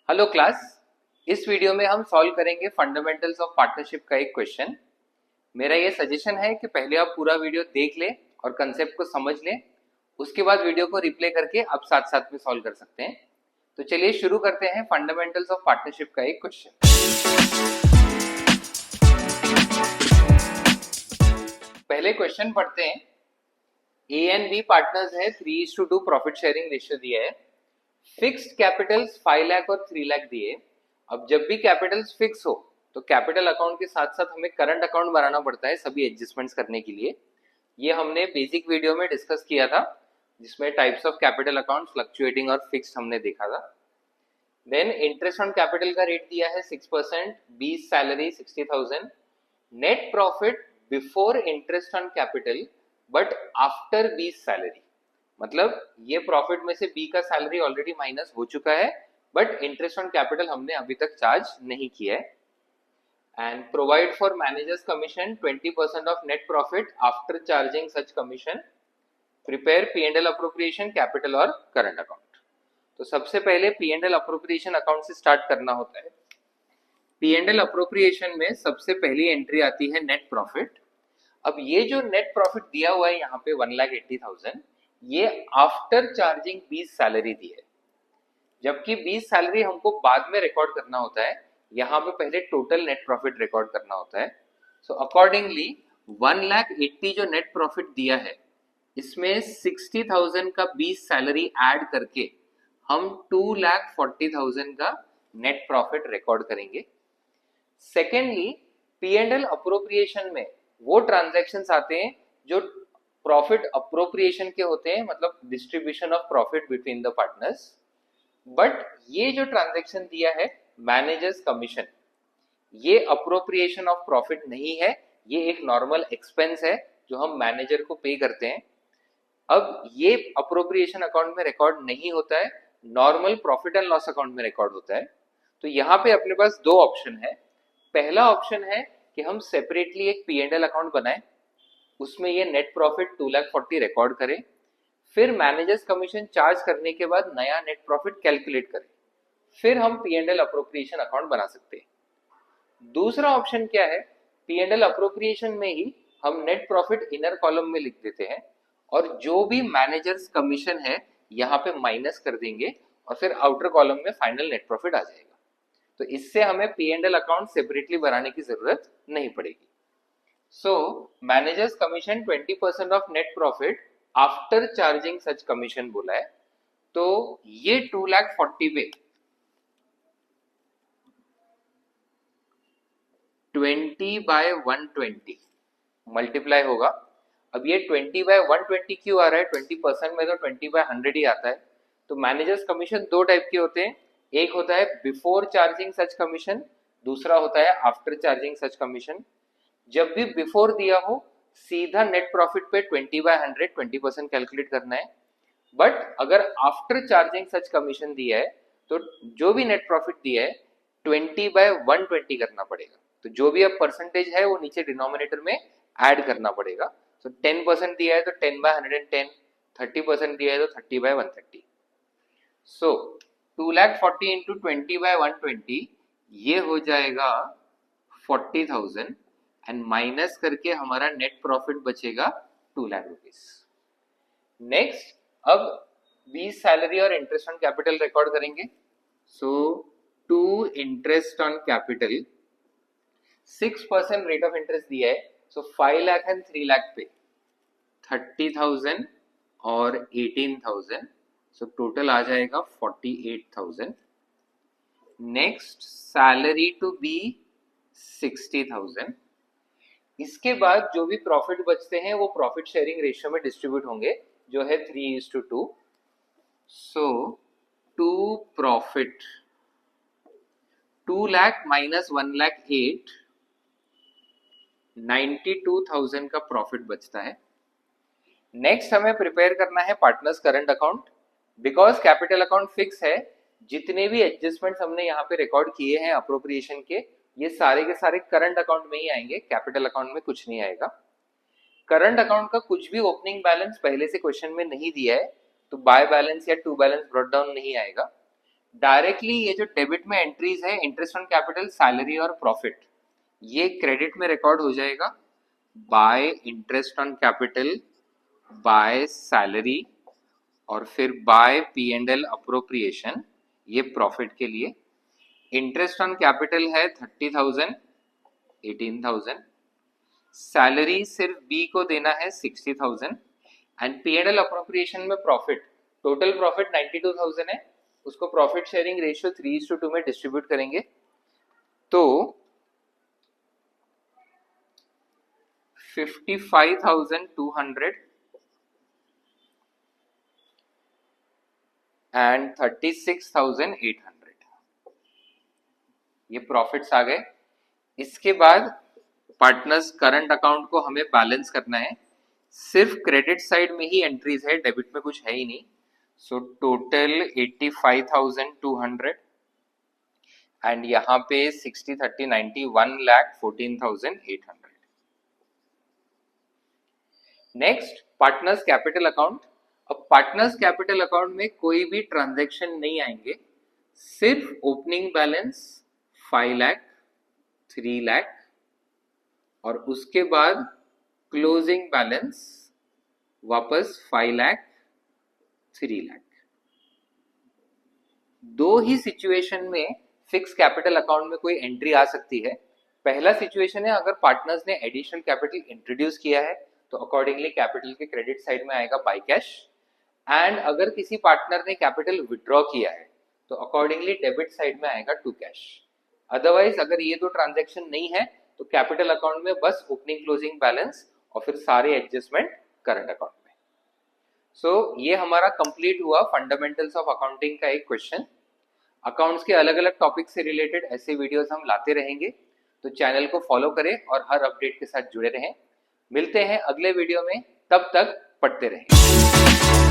Hello class. इस video में हम सॉल्व करेंगे फंडामेंटल्स ऑफ पार्टनरशिप का एक क्वेश्चन। मेरा ये सजेशन है कि पहले आप पूरा वीडियो देख लें और कंसेप्ट को समझ लें, उसके बाद वीडियो को रिप्ले करके आप साथ साथ में सॉल्व कर सकते हैं। तो चलिए शुरू करते हैं फंडामेंटल्स ऑफ पार्टनरशिप का एक क्वेश्चन। पहले क्वेश्चन पढ़ते हैं। ए एंड बी पार्टनर्स है, 3:2 प्रॉफिट शेयरिंग रेशियो दिया है। फिक्स्ड कैपिटल्स 5 लाख और 3 लाख दिए। अब जब भी कैपिटल्स फिक्स हो तो कैपिटल अकाउंट के साथ साथ हमें करंट अकाउंट बनाना पड़ता है सभी एडजस्टमेंट्स करने के लिए। ये हमने बेसिक वीडियो में डिस्कस किया था, जिसमें types of capital account fluctuating और फिक्स्ड हमने देखा था। देन इंटरेस्ट ऑन कैपिटल का रेट दिया है 6%, बीस salary 60,000, net profit before interest on capital but after बीस सैलरी। मतलब ये प्रॉफिट में से बी का सैलरी ऑलरेडी माइनस हो चुका है, बट इंटरेस्ट ऑन कैपिटल हमने अभी तक चार्ज नहीं किया है। And provide for managers commission 20% of net profit after charging such commission. Prepare P and L appropriation, capital और करंट अकाउंट। तो सबसे पहले P and L appropriation account से स्टार्ट करना होता है। पी एंड एल अप्रोप्रिएशन में सबसे पहली एंट्री आती है नेट प्रॉफिट। अब ये जो नेट प्रॉफिट दिया हुआ है यहाँ पे 1,80,000, ये आफ्टर चार्जिंग 20 सैलरी दी है, जबकि 20 सैलरी हमको बाद में रिकॉर्ड करना होता है। यहाँ पे पहले टोटल नेट प्रॉफिट रिकॉर्ड करना होता है। सो अकॉर्डिंगली 1,80,000 जो नेट प्रॉफिट दिया है, इसमें 60,000 का 20 सैलरी ऐड करके हम 2,40,000 का नेट प्रॉफिट रिकॉर्ड करेंगे। Secondly P and L appropriation में वो ट्रांजैक्शंस आते हैं जो प्रॉफिट अप्रोप्रिएशन के होते हैं, मतलब distribution of profit between the partners. But ये जो ट्रांजैक्शन दिया है मैनेजर्स कमीशन, ये अप्रोप्रिएशन ऑफ प्रॉफिट नहीं है, ये एक नॉर्मल एक्सपेंस है जो हम मैनेजर को पे करते हैं। अब ये अप्रोप्रिएशन अकाउंट में रिकॉर्ड नहीं होता है, normal profit and loss account में रिकॉर्ड होता है। तो यहाँ पे अपने पास दो ऑप्शन है। पहला ऑप्शन है कि हम सेपरेटली एक पी एंड एल अकाउंट बनाएं, उसमें ये नेट प्रॉफिट 2,40,000 रिकॉर्ड करें, फिर मैनेजर्स कमीशन चार्ज करने के बाद नया नेट प्रॉफिट कैलकुलेट करें, फिर हम P and L appropriation account बना सकते हैं। दूसरा ऑप्शन क्या है, पी एंड एल अप्रोप्रिएशन में ही हम नेट प्रॉफिट इनर कॉलम में लिख देते हैं और जो भी मैनेजर्स कमीशन है यहाँ पे माइनस कर देंगे और फिर आउटर कॉलम में फाइनल नेट प्रॉफिट आ जाएगा। तो इससे हमें P and L account separately बनाने की जरूरत नहीं पड़ेगी। So managers commission 20% of net profit after charging such commission बोला है, तो ये 2,40,000 पे 20/120 मल्टीप्लाई होगा। अब ये 20/120 क्यों आ रहा है? 20% में तो 20/100 ही आता है। तो मैनेजर्स कमीशन दो टाइप के होते हैं, एक होता है बिफोर चार्जिंग सच कमीशन, दूसरा होता है आफ्टर चार्जिंग सच कमीशन। जब भी बिफोर दिया हो सीधा नेट प्रॉफिट पे 20/100 20% कैलकुलेट करना है, बट अगर आफ्टर चार्जिंग सच कमीशन दिया है तो जो भी नेट प्रॉफिट दिया है 20/120 करना पड़ेगा। तो जो भी अब परसेंटेज है वो नीचे डिनोमिनेटर में ऐड करना पड़ेगा। तो 10% दिया है तो 10/110, 30% दिया है तो 30/130। सो 2,40,000 इंटू 20/120 ये हो जाएगा 40,000 एंड माइनस करके हमारा नेट प्रॉफिट बचेगा 2,00,000 रुपीज। नेक्स्ट अब 20 सैलरी और इंटरेस्ट ऑन कैपिटल रिकॉर्ड करेंगे। So two interest on capital 6% rate of interest दिया है, सो 5 लाख एंड 3 लाख पे 30,000 और 18,000, सो टोटल आ जाएगा 48,000। Next salary to be 60,000। इसके बाद जो भी प्रॉफिट बचते हैं वो प्रॉफिट शेयरिंग रेशियो में डिस्ट्रीब्यूट होंगे, जो है 3:2। So to profit 2 lakh minus 1,08,000, 92,000 का प्रॉफिट बचता है। नेक्स्ट हमें प्रिपेयर करना है partners current account. Because capital account fix है, जितने भी एडजस्टमेंट्स हमने यहाँ पे रिकॉर्ड किए हैं अप्रोप्रिएशन के, ये सारे के सारे करंट अकाउंट में ही आएंगे, कैपिटल अकाउंट में कुछ नहीं आएगा। करंट अकाउंट का कुछ भी ओपनिंग बैलेंस पहले से क्वेश्चन में नहीं दिया है, तो बाय बैलेंस या टू बैलेंस ब्रॉट डाउन नहीं आएगा। डायरेक्टली ये जो डेबिट में एंट्रीज है इंटरेस्ट ऑन कैपिटल, सैलरी और प्रॉफिट, ये क्रेडिट में रिकॉर्ड हो जाएगा bye interest on capital, by salary और फिर बाय P&L अप्रोप्रिएशन, ये प्रॉफिट के लिए। इंटरेस्ट ऑन कैपिटल है 30,000, 18,000, सैलरी सिर्फ बी को देना है 60,000 एंड P&L अप्रोप्रिएशन में प्रॉफिट, टोटल प्रॉफिट 92,000 है, उसको प्रॉफिट शेयरिंग रेशियो 3:2 में डिस्ट्रीब्यूट करेंगे तो 55,200 एंड 36,800 ये प्रॉफिट्स आ गए। इसके बाद पार्टनर्स करंट अकाउंट को हमें बैलेंस करना है, सिर्फ क्रेडिट साइड में ही एंट्रीज है, डेबिट में कुछ है ही नहीं। सो टोटल 85,200 एंड यहाँ पे 60, 30, 90, 1,14,800। Next partners capital account. अब पार्टनर्स कैपिटल अकाउंट में कोई भी ट्रांजैक्शन नहीं आएंगे, सिर्फ ओपनिंग बैलेंस 5 लाख, 3 लाख और उसके बाद क्लोजिंग बैलेंस वापस 5 लाख, 3 लाख। दो ही सिचुएशन में फिक्स कैपिटल अकाउंट में कोई एंट्री आ सकती है। पहला सिचुएशन है अगर पार्टनर्स ने एडिशनल कैपिटल इंट्रोड्यूस किया है तो अकॉर्डिंगली कैपिटल के क्रेडिट साइड में आएगा बाय कैश, एंड अगर किसी पार्टनर ने कैपिटल विड्रॉ किया है तो अकॉर्डिंगली डेबिट साइड में आएगा टू कैश। अदरवाइज अगर ये दो ट्रांजैक्शन नहीं है तो कैपिटल अकाउंट में बस ओपनिंग क्लोजिंग बैलेंस और फिर सारे एडजस्टमेंट करंट अकाउंट में। सो ये हमारा कंप्लीट हुआ फंडामेंटल्स ऑफ अकाउंटिंग का एक क्वेश्चन। अकाउंट्स के अलग अलग टॉपिक से रिलेटेड ऐसे वीडियोस हम लाते रहेंगे, तो चैनल को फॉलो करें और हर अपडेट के साथ जुड़े रहें। मिलते हैं अगले वीडियो में, तब तक पढ़ते रहें।